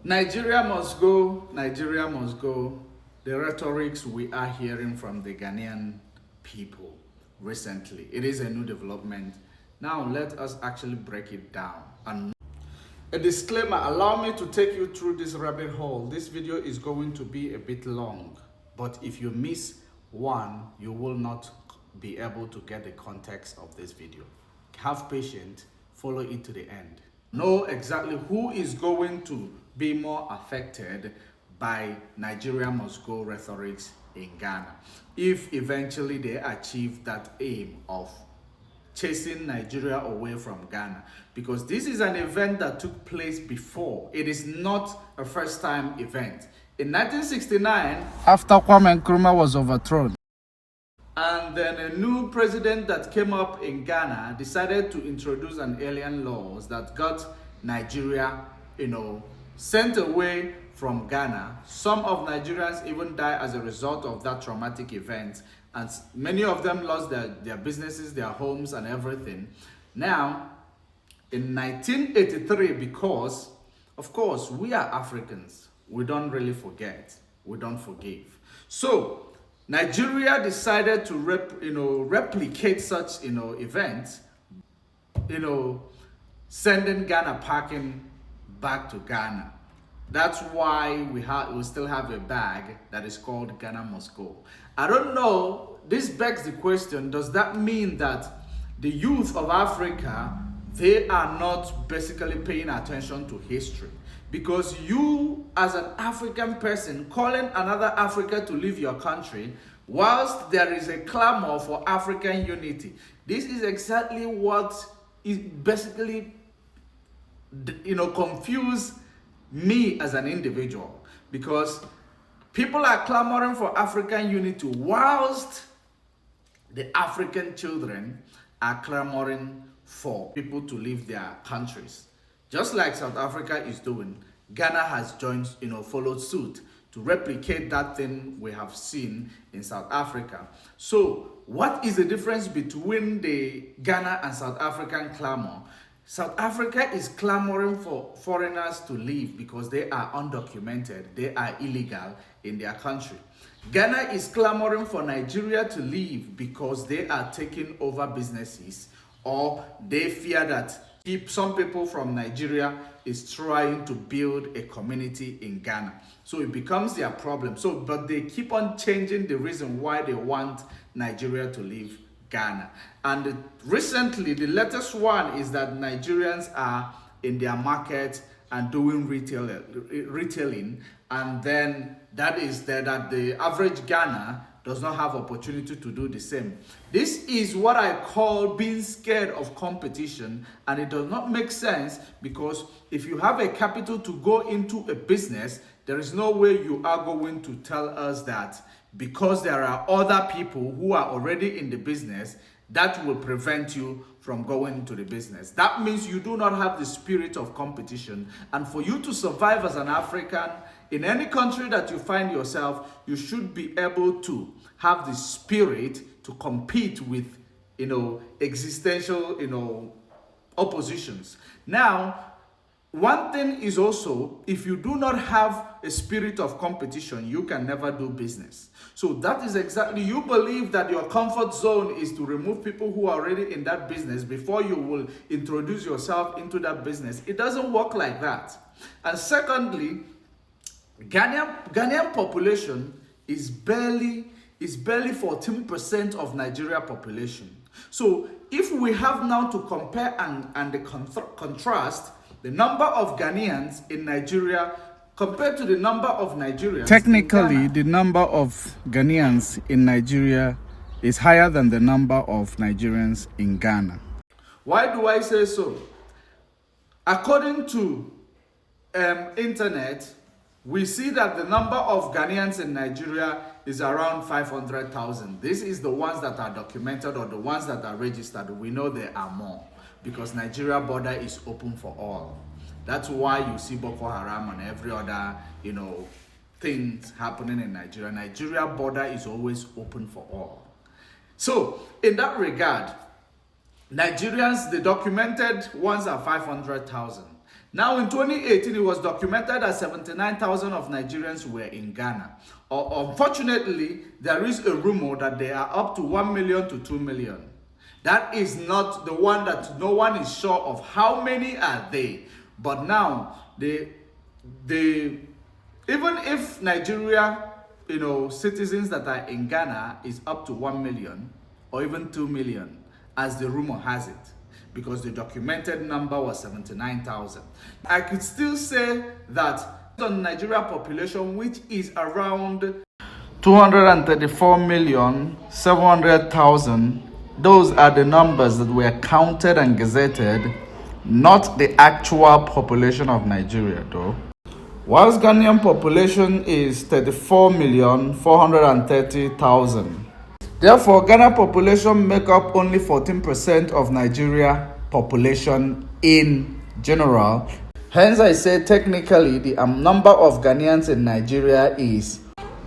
Nigeria must go, Nigeria must go. The rhetorics we are hearing from the Ghanaian people recently. It is a new development. Now let us actually break it down. And a disclaimer, allow me to take you through this rabbit hole. This video is going to be a bit long, but if you miss one, you will not be able to get the context of this video. Have patience, follow it to the end. Know exactly who is going to be more affected by Nigeria must go rhetorics in Ghana if eventually they achieve that aim of chasing Nigeria away from Ghana, because this is an event that took place before. It is not a first time event. In 1969, after Kwame Nkrumah was overthrown, and then a new president that came up in Ghana decided to introduce an alien laws that got Nigeria, sent away from Ghana. Some of Nigerians even died as a result of that traumatic event, and many of them lost their businesses, their homes, and everything. Now, in 1983, because, of course, we are Africans, we don't really forget, we don't forgive. So, Nigeria decided to replicate such events, sending Ghana packing back to Ghana. That's why we still have a bag that is called Ghana Must Go. I don't know, this begs the question, does that mean that the youth of Africa, they are not basically paying attention to history? Because you, as an African person, calling another Africa to leave your country, whilst there is a clamor for African unity, this is exactly what is basically, confuse me as an individual. Because people are clamoring for African unity, whilst the African children are clamoring for people to leave their countries. Just like South Africa is doing, Ghana has joined, followed suit to replicate that thing we have seen in South Africa. So, what is the difference between the Ghana and South African clamor? South Africa is clamoring for foreigners to leave because they are undocumented, they are illegal in their country. Ghana is clamoring for Nigeria to leave because they are taking over businesses, or they fear that some people from Nigeria is trying to build a community in Ghana. So it becomes their problem. But they keep on changing the reason why they want Nigeria to leave Ghana. And recently, the latest one is that Nigerians are in their market and doing retailing, and then that the average Ghana does not have opportunity to do the same. This is what I call being scared of competition, and it does not make sense, because if you have a capital to go into a business, there is no way you are going to tell us that because there are other people who are already in the business, that will prevent you from going into the business. That means you do not have the spirit of competition. And for you to survive as an African, in any country that you find yourself, you should be able to have the spirit to compete with, existential, oppositions. Now, one thing is also, if you do not have a spirit of competition, you can never do business. So that is exactly, you believe that your comfort zone is to remove people who are already in that business before you will introduce yourself into that business. It doesn't work like that. And secondly, Ghanaian population is barely 14% of Nigeria population. So if we have now to compare and contrast the number of Ghanaians in Nigeria compared to the number of Nigerians. Technically, the number of Ghanaians in Nigeria is higher than the number of Nigerians in Ghana. Why do I say so? According to internet, we see that the number of Ghanaians in Nigeria is around 500,000. This is the ones that are documented or the ones that are registered. We know there are more, because Nigeria border is open for all. That's why you see Boko Haram and every other, things happening in Nigeria. Nigeria border is always open for all. So, in that regard, Nigerians, the documented ones are 500,000. Now in 2018, it was documented that 79,000 of Nigerians were in Ghana. Unfortunately, there is a rumor that they are up to 1 million to 2 million. That is not the one that no one is sure of how many are they. But now, even if Nigeria, citizens that are in Ghana is up to 1 million or even 2 million, as the rumor has it, because the documented number was 79,000. I could still say that the Nigeria population, which is around 234,700,000, those are the numbers that were counted and gazetted, not the actual population of Nigeria though. Whilst Ghanaian population is 34,430,000. Therefore, Ghana population make up only 14% of Nigeria population in general. Hence, I say technically the number of Ghanaians in Nigeria is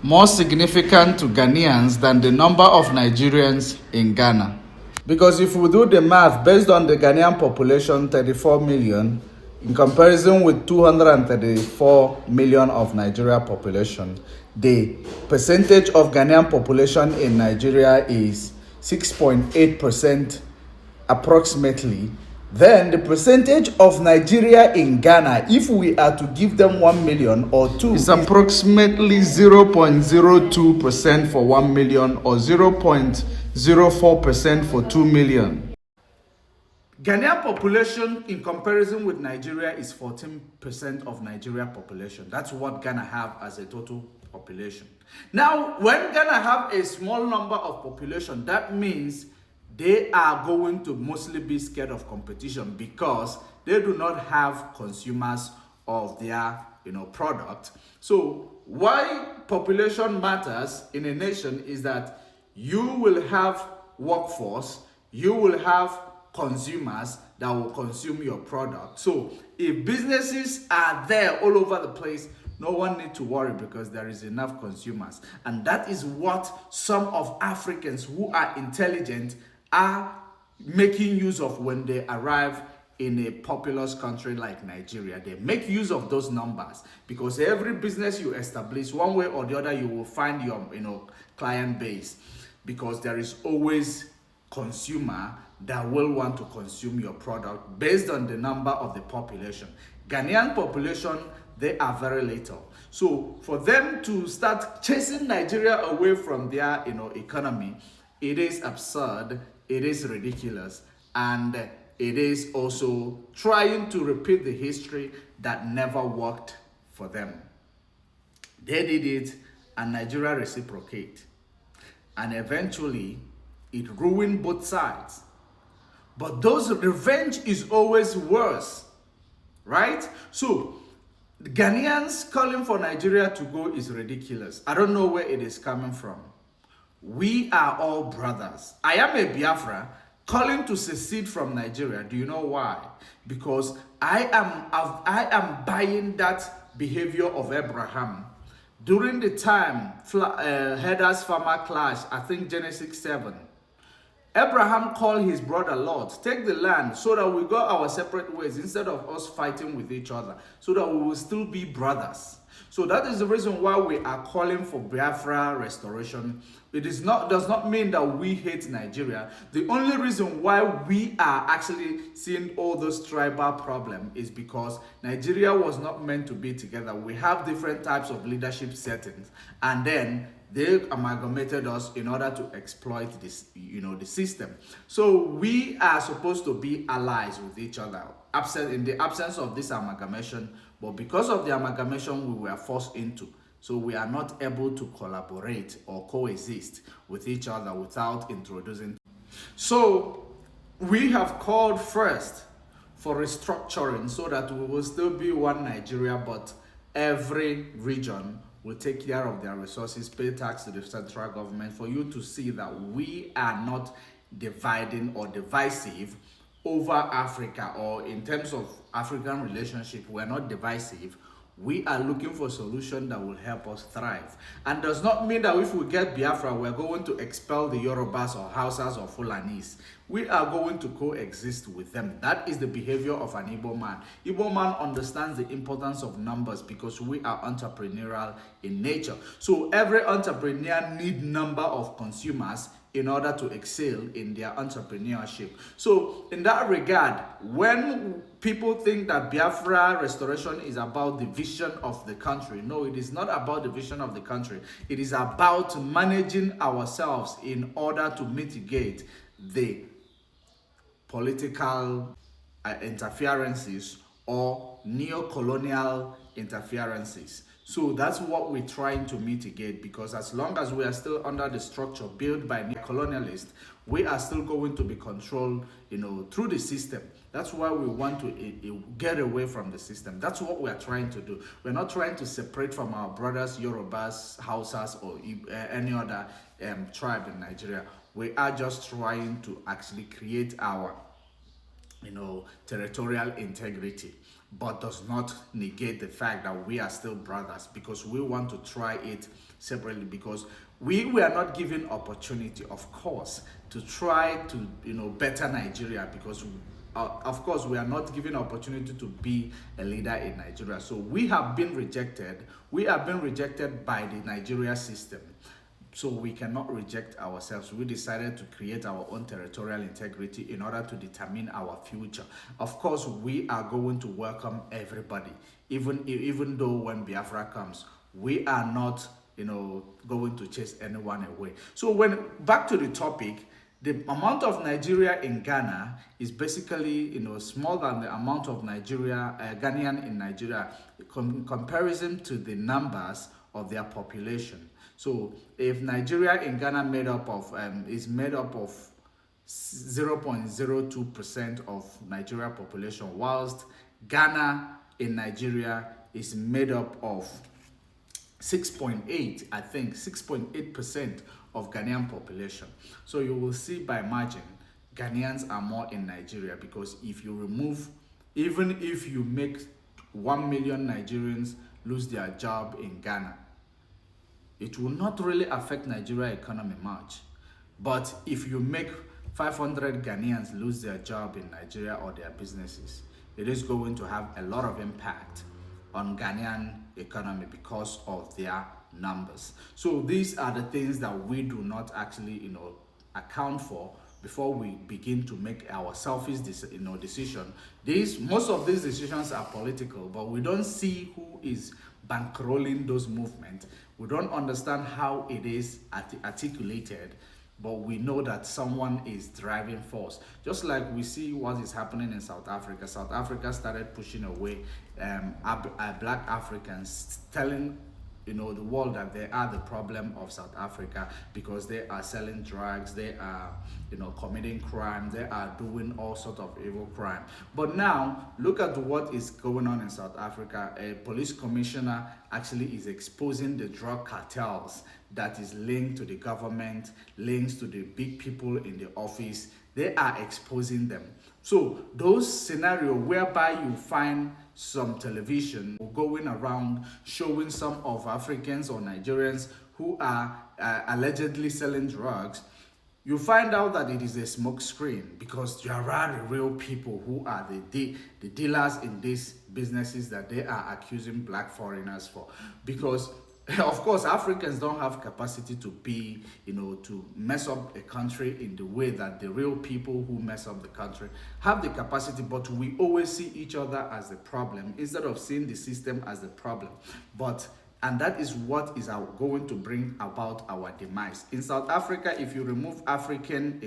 more significant to Ghanaians than the number of Nigerians in Ghana. Because if we do the math based on the Ghanaian population, 34 million, in comparison with 234 million of Nigeria population, the percentage of Ghanaian population in Nigeria is 6.8% approximately. Then the percentage of Nigeria in Ghana, if we are to give them 1 million or 2, is approximately 0.02% for 1 million or 0.04% for 2 million. Ghanaian population in comparison with Nigeria is 14% of Nigeria population. That's what Ghana have as a total population. Now, when Ghana have a small number of population, that means they are going to mostly be scared of competition because they do not have consumers of their product. So why population matters in a nation is that you will have workforce, you will have consumers that will consume your product. So if businesses are there all over the place, no one need to worry because there is enough consumers. And that is what some of Africans who are intelligent are making use of when they arrive in a populous country like Nigeria. They make use of those numbers because every business you establish, one way or the other, you will find your client base, because there is always consumer that will want to consume your product based on the number of the population. Ghanaian population, they are very little. So for them to start chasing Nigeria away from their economy, it is absurd, it is ridiculous, and it is also trying to repeat the history that never worked for them. They did it and Nigeria reciprocate. And eventually it ruined both sides. But those revenge is always worse, right? So the Ghanaians calling for Nigeria to go is ridiculous. I don't know where it is coming from. We are all brothers. I am a Biafra calling to secede from Nigeria. Do you know why? Because I am buying that behavior of Abraham. During the time Headers Farmer clash, I think Genesis 7, Abraham called his brother Lot, take the land so that we go our separate ways instead of us fighting with each other, so that we will still be brothers. So that is the reason why we are calling for Biafra restoration. It does not mean that we hate Nigeria. The only reason why we are actually seeing all those tribal problems is because Nigeria was not meant to be together. We have different types of leadership settings, and then they amalgamated us in order to exploit this, the system. So we are supposed to be allies with each other, in the absence of this amalgamation. But because of the amalgamation, we were forced into. So we are not able to collaborate or coexist with each other without introducing. So we have called first for restructuring so that we will still be one Nigeria, but every region will take care of their resources, pay tax to the central government, for you to see that we are not dividing or divisive over Africa, or in terms of African relationship, we're not divisive. We are looking for a solution that will help us thrive. And does not mean that if we get Biafra, we're going to expel the Yorubas or Hausas or Fulanis. we are going to coexist with them. That is the behavior of an Igbo man. Igbo man understands the importance of numbers because we are entrepreneurial in nature. So every entrepreneur need number of consumers in order to excel in their entrepreneurship. So in that regard, when people think that Biafra restoration is about the vision of the country, no, it is not about the vision of the country. It is about managing ourselves in order to mitigate the political interferences or neo-colonial interferences. So that's what we're trying to mitigate, because as long as we are still under the structure built by neo-colonialists, we are still going to be controlled, through the system. That's why we want to get away from the system. That's what we are trying to do. We're not trying to separate from our brothers, Yorubas, Hausas, or any other tribe in Nigeria. We are just trying to actually create our territorial integrity, but does not negate the fact that we are still brothers, because we want to try it separately, because we were not given opportunity, of course, to try to better Nigeria, because of course we are not given opportunity to be a leader in Nigeria. So we have been rejected. We have been rejected by the Nigeria system. So we cannot reject ourselves. We decided to create our own territorial integrity in order to determine our future. Of course, we are going to welcome everybody, even though when Biafra comes, we are not, going to chase anyone away. So back to the topic, the amount of Nigeria in Ghana is basically, smaller than the amount of Ghanaian in Nigeria in comparison to the numbers of their population. So if Nigeria in Ghana is made up of 0.02% of Nigeria population, whilst Ghana in Nigeria is made up of 6.8% of Ghanaian population. So you will see by margin, Ghanaians are more in Nigeria, because even if you make 1 million Nigerians lose their job in Ghana, it will not really affect Nigeria economy much. But if you make 500 Ghanaians lose their job in Nigeria or their businesses, it is going to have a lot of impact on Ghanaian economy because of their numbers. So these are the things that we do not actually, account for before we begin to make our selfish decision. Most of these decisions are political, but we don't see who is bankrolling those movements. We don't understand how it is articulated, but we know that someone is driving force. Just like we see what is happening in South Africa. South Africa started pushing away black Africans, telling the world that they are the problem of South Africa because they are selling drugs, they are committing crime, they are doing all sorts of evil crime. But now look at what is going on in South Africa. A police commissioner actually is exposing the drug cartels that is linked to the government, links to the big people in the office. They are exposing them. So those scenarios whereby you find some television going around showing some of Africans or Nigerians who are allegedly selling drugs, you find out that it is a smoke screen, because there are the real people who are the dealers in these businesses that they are accusing black foreigners for. Because of course, Africans don't have capacity to be, to mess up a country in the way that the real people who mess up the country have the capacity, but we always see each other as the problem instead of seeing the system as the problem. And that is what is going to bring about our demise. In South Africa, if you remove African,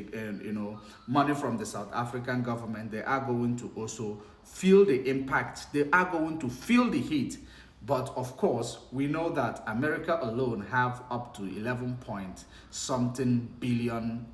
money from the South African government, they are going to also feel the impact. They are going to feel the heat. But of course, we know that America alone have up to 11 point something billion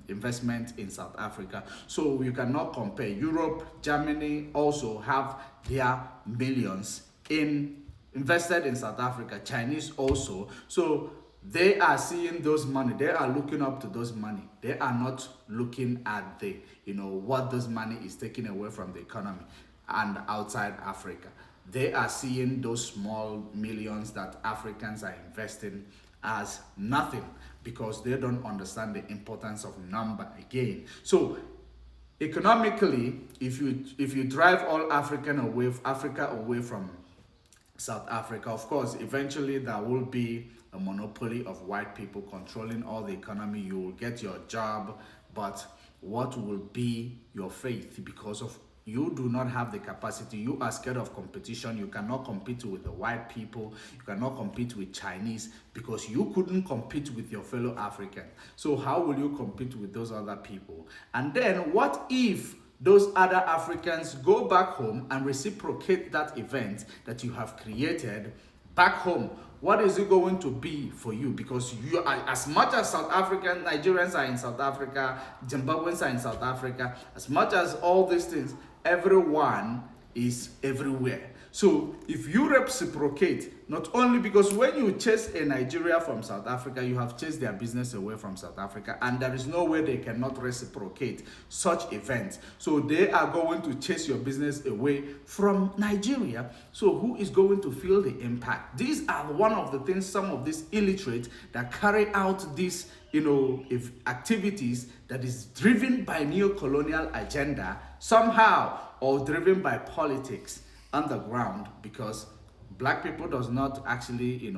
investment in South Africa. So you cannot compare. Europe, Germany also have their millions invested in South Africa. Chinese also. So they are seeing those money. They are looking up to those money. They are not looking at the, what this money is taking away from the economy and outside Africa. They are seeing those small millions that Africans are investing as nothing because they don't understand the importance of number again. So economically, if you drive all Africa away from South Africa, of course, eventually there will be a monopoly of white people controlling all the economy. You will get your job, but what will be your faith? Because of you do not have the capacity. You are scared of competition. You cannot compete with the white people. You cannot compete with Chinese because you couldn't compete with your fellow African. So how will you compete with those other people? And then what if those other Africans go back home and reciprocate that event that you have created back home? What is it going to be for you? Because you are, as much as South African, Nigerians are in South Africa, Zimbabweans are in South Africa, as much as all these things, everyone is everywhere. So if you reciprocate, not only because when you chase a Nigeria from South Africa, you have chased their business away from South Africa, and there is no way they cannot reciprocate such events. So they are going to chase your business away from Nigeria. So who is going to feel the impact? These are one of the things some of these illiterates that carry out these if activities that is driven by neo-colonial agenda somehow, or driven by politics underground, because black people does not actually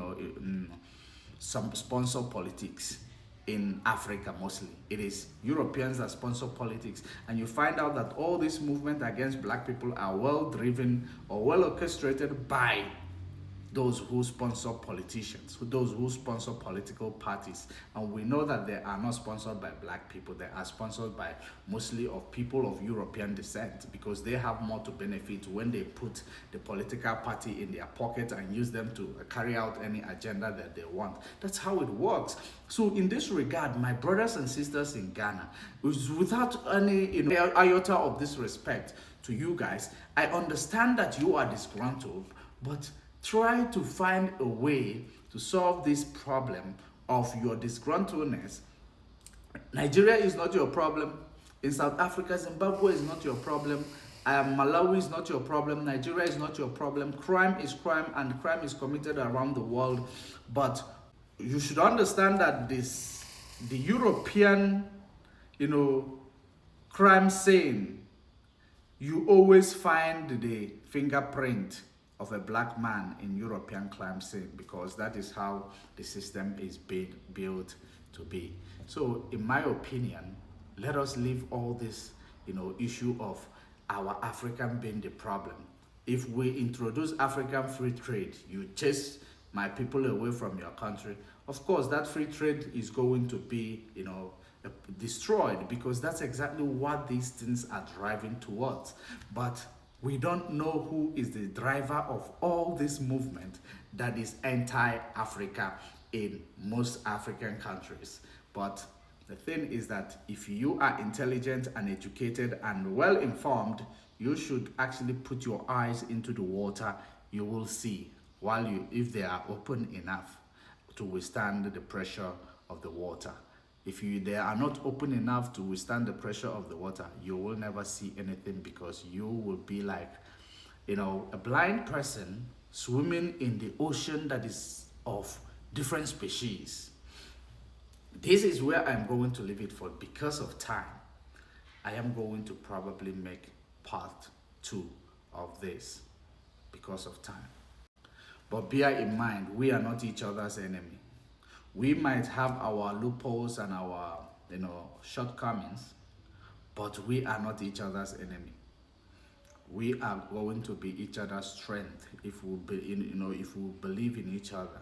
some sponsor politics in Africa. Mostly it is Europeans that sponsor politics, and you find out that all these movements against black people are well driven or well orchestrated by those who sponsor politicians, those who sponsor political parties. And we know that they are not sponsored by black people. They are sponsored by mostly of people of European descent, because they have more to benefit when they put the political party in their pocket and use them to carry out any agenda that they want. That's how it works. So in this regard, my brothers and sisters in Ghana, without any iota of disrespect to you guys, I understand that you are disgruntled, but try to find a way to solve this problem of your disgruntledness. Nigeria is not your problem. In South Africa, Zimbabwe is not your problem. Malawi is not your problem. Nigeria is not your problem. Crime is crime, and crime is committed around the world. But you should understand that the European, crime scene, you always find the fingerprint of a black man in European crime scene, because that is how the system is being built to be. So in my opinion, let us leave all this issue of our African being the problem. If we introduce African free trade, you chase my people away from your country, of course that free trade is going to be destroyed, because that's exactly what these things are driving towards. But we don't know who is the driver of all this movement that is anti-Africa in most African countries. But the thing is that if you are intelligent and educated and well informed, you should actually put your eyes into the water. You will see, if they are open enough to withstand the pressure of the water. If they are not open enough to withstand the pressure of the water, you will never see anything, because you will be like, a blind person swimming in the ocean that is of different species. This is where I'm going to leave it for, because of time. I am going to probably make part 2 of this because of time. But bear in mind, we are not each other's enemy. We might have our loopholes and our shortcomings, but we are not each other's enemy. We are going to be each other's strength if we believe in each other.